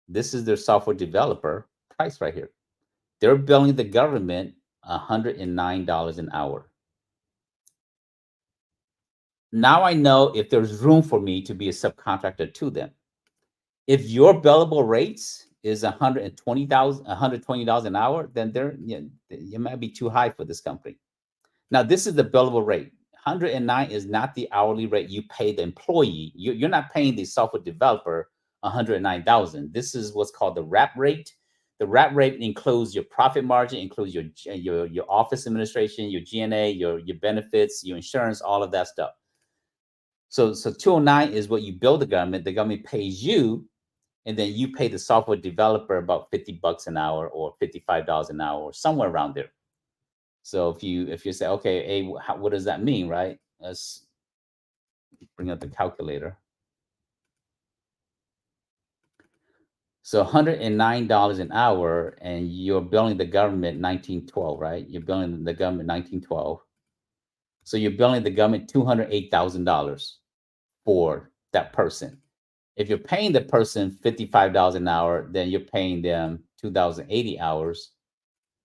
This is their software developer price right here. They're billing the government $109 an hour. Now I know if there's room for me to be a subcontractor to them. If your billable rates is $120 an hour, then you might be too high for this company. Now, this is the billable rate. 109 is not the hourly rate you pay the employee. You're not paying the software developer 109,000. This is what's called the wrap rate. The wrap rate includes your profit margin, includes your office administration, your G&A, your benefits, your insurance, all of that stuff. So 209 is what you bill the government. The government pays you, and then you pay the software developer about $50 an hour or $55 an hour or somewhere around there. So if you say, okay, hey, what does that mean, right? Let's bring up the calculator. So $109 an hour, and you're billing the government 1912, right? You're billing the government 1912. So you're billing the government $208,000 for that person. If you're paying the person $55 an hour, then you're paying them 2,080 hours.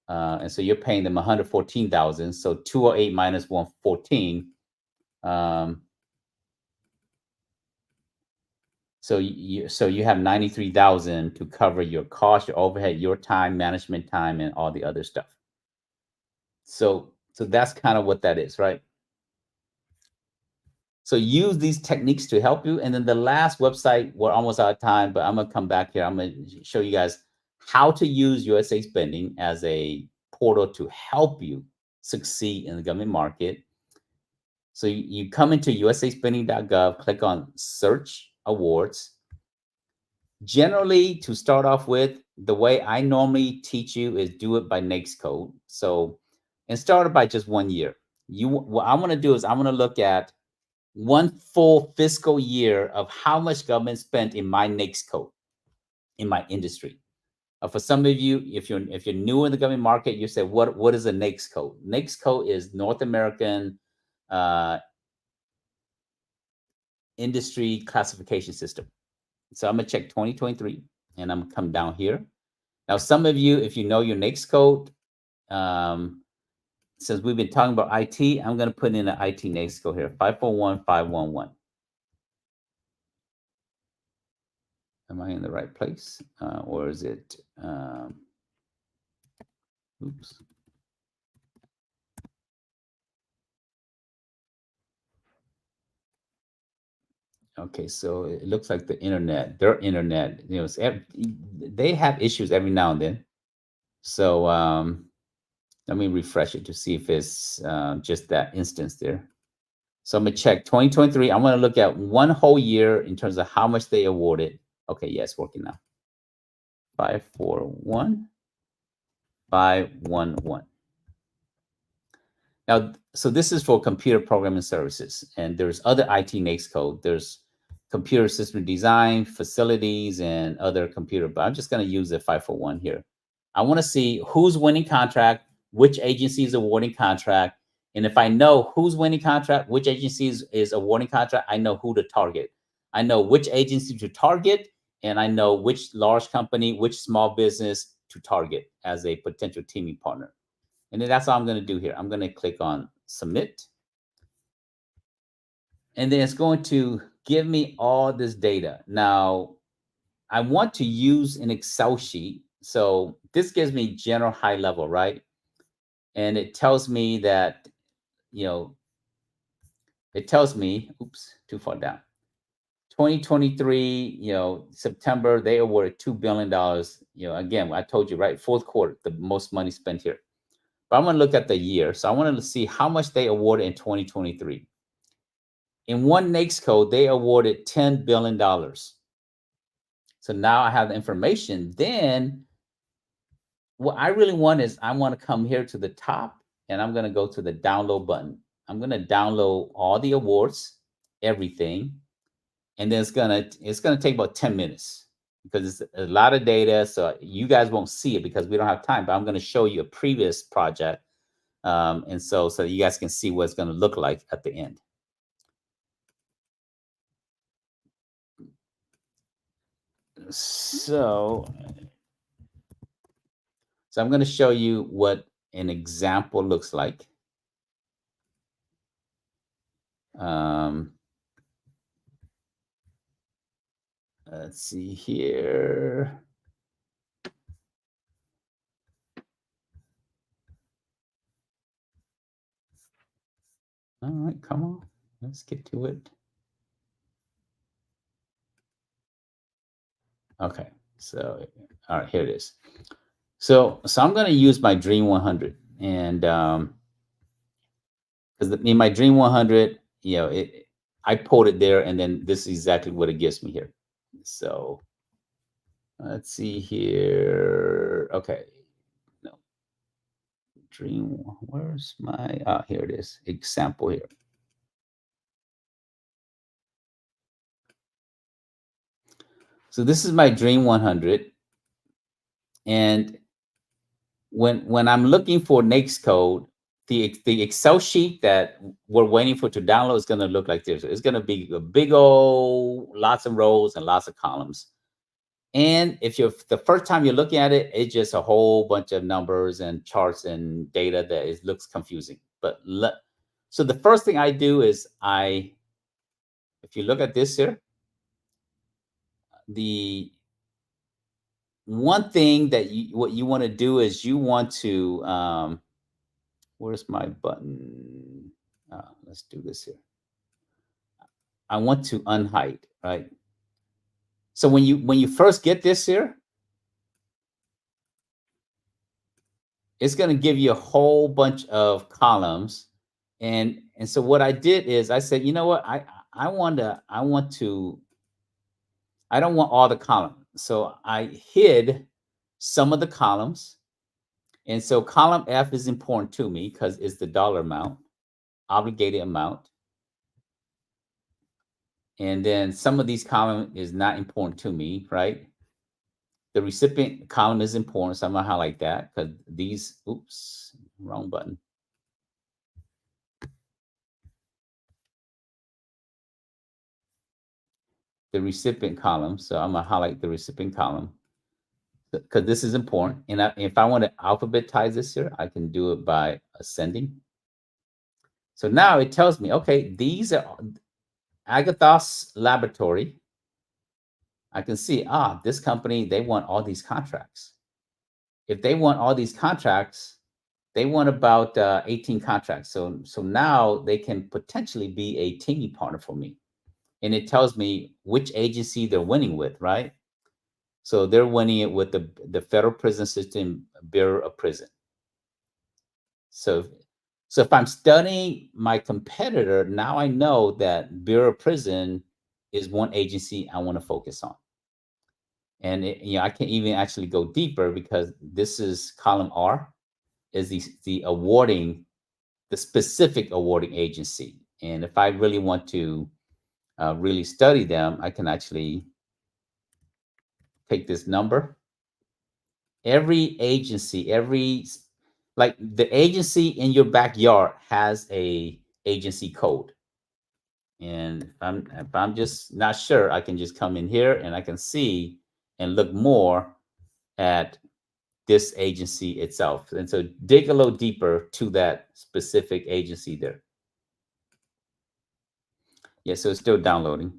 And so you're paying them 114,000. So 208 minus 114. So you have 93,000 to cover your cost, your overhead, your time, management time, and all the other stuff. So that's kind of what that is, right? So use these techniques to help you. And then the last website, we're almost out of time, but I'm gonna come back here. I'm gonna show you guys how to use USA Spending as a portal to help you succeed in the government market. So you come into usaspending.gov, click on search awards. Generally, to start off with, the way I normally teach you is do it by NAICS code. So, and start it by just 1 year. What I want to do is I want to look at one full fiscal year of how much government spent in my NAICS code in my industry. For some of you, if you're new in the government market, you say, what is a NAICS code? NAICS code is North American Industry Classification System. So I'm gonna check 2023, and I'm gonna come down here. Now, some of you, if you know your NAICS code, since we've been talking about IT, I'm gonna put in an IT NAICS code here, 541511. Am I in the right place? Or is it, oops. Okay, so it looks like the internet, their internet, they have issues every now and then. So let me refresh it to see if it's just that instance there. So I'm gonna check 2023. I'm gonna look at one whole year in terms of how much they awarded. Okay, yes, working now. 541511. Now, so this is for computer programming services, and there's other IT NAICS code. There's computer system design, facilities, and other computer, but I'm just going to use the 541 here. I want to see who's winning contract, which agency is awarding contract, and if I know who's winning contract, which agency is awarding contract, I know who to target. I know which agency to target, and I know which large company, which small business to target as a potential teaming partner. And then that's all I'm going to do here. I'm going to click on submit. And then it's going to give me all this data. Now, I want to use an Excel sheet. So this gives me general high level, right? And it tells me that, it tells me, oops, too far down. 2023, September, they awarded $2 billion. Again, I told you, right? Fourth quarter, the most money spent here. But I'm going to look at the year. So I wanted to see how much they awarded in 2023. In one NAICS code, they awarded $10 billion. So now I have the information. Then what I really want is I want to come here to the top and I'm going to go to the download button. I'm going to download all the awards, everything. And then it's going to take about 10 minutes because it's a lot of data. So you guys won't see it because we don't have time, but I'm going to show you a previous project. And so you guys can see what it's going to look like at the end. So I'm going to show you what an example looks like. Let's see here. All right, come on, let's get to it. Okay, so all right, here it is. So I'm going to use my Dream 100, and because in my Dream 100, I pulled it there, and then this is exactly what it gives me here. So let's see here. Okay, no, Dream. Where's my? Here it is. Example here. So this is my Dream 100, and when I'm looking for NAICS code, the Excel sheet that we're waiting for to download is going to look like this. It's going to be a big old, lots of rows and lots of columns. And if you're the first time you're looking at it, it's just a whole bunch of numbers and charts and data that looks confusing. But so the first thing I do is if you look at this here, the one thing that what you want to do is you want to where's my button? Let's do this here. I want to unhide, right? So when you first get this here, it's going to give you a whole bunch of columns, and so what I did is I said, you know what, I don't want all the columns, so I hid some of the columns, and so column F is important to me because it's the dollar amount, obligated amount. And then some of these column is not important to me, right? The recipient column is important, so I'm gonna highlight that because these, oops, wrong button. The recipient column, so I'm gonna highlight the recipient column because this is important. And if I want to alphabetize this here, I can do it by ascending. So now it tells me, okay, these are Agathos Laboratory. I can see, this company, they want all these contracts. If they want all these contracts, they want about 18 contracts. So now they can potentially be a teaming partner for me. and it tells me which agency they're winning with, right? So they're winning it with the Federal Prison System Bureau of Prison. So, so if I'm studying my competitor, now I know that Bureau of Prison is one agency I want to focus on. And I can even actually go deeper because this is column R is the awarding, the specific awarding agency. And if I really want to really study them, I can actually take this number. Every agency, like the agency in your backyard has a agency code. And if I'm just not sure, I can just come in here and I can see and look more at this agency itself. And so dig a little deeper to that specific agency there. Yeah, so it's still downloading.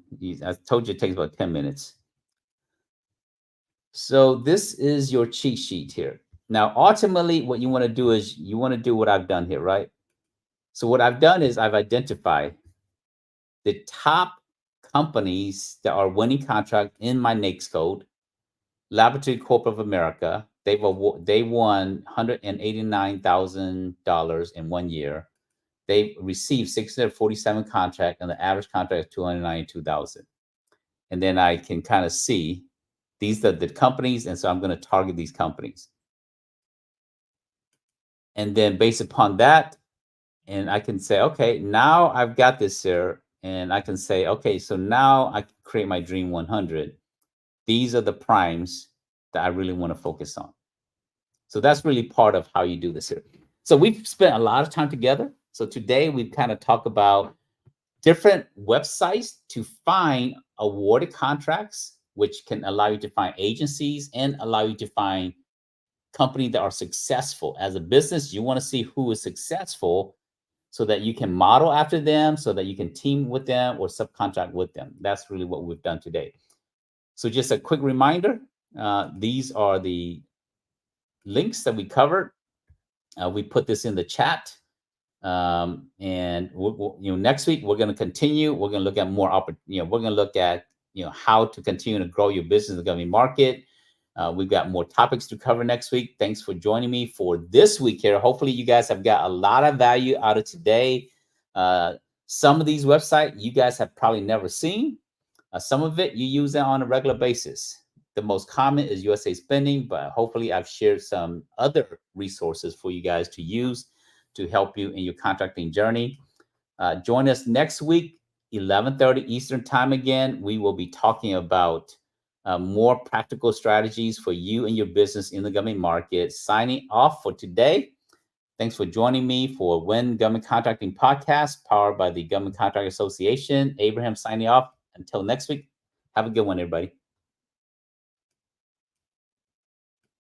I told you it takes about 10 minutes. So this is your cheat sheet here. Now, ultimately, what you want to do is you want to do what I've done here, right? So what I've done is I've identified the top companies that are winning contract in my NAICS code. Laboratory Corp of America, they won $189,000 in 1 year. They received 647 contract, and the average contract is 292,000. And then I can kind of see these are the companies, and so I'm going to target these companies. And then based upon that, and I can say, okay, now I've got this here, and I can say, okay, so now I can create my Dream 100. These are the primes that I really want to focus on. So that's really part of how you do this here. So we've spent a lot of time together. So today we've kind of talked about different websites to find awarded contracts, which can allow you to find agencies and allow you to find companies that are successful. As a business, you want to see who is successful so that you can model after them, so that you can team with them or subcontract with them. That's really what we've done today. So just a quick reminder, these are the links that we covered. We put this in the chat. And next week we're going to continue. We're going to look at more we're going to look at how to continue to grow your business in the government market. We've got more topics to cover next week. Thanks for joining me for this week here. Hopefully you guys have got a lot of value out of today. Some of these websites you guys have probably never seen. Some of it you use it on a regular basis. The most common is USA Spending, but hopefully I've shared some other resources for you guys to use to help you in your contracting journey. Join us next week, 11:30 Eastern time again. We will be talking about more practical strategies for you and your business in the government market. Signing off for today. Thanks for joining me for Win Government Contracting Podcast, powered by the Government Contractors Association. Abraham signing off. Until next week, have a good one, everybody.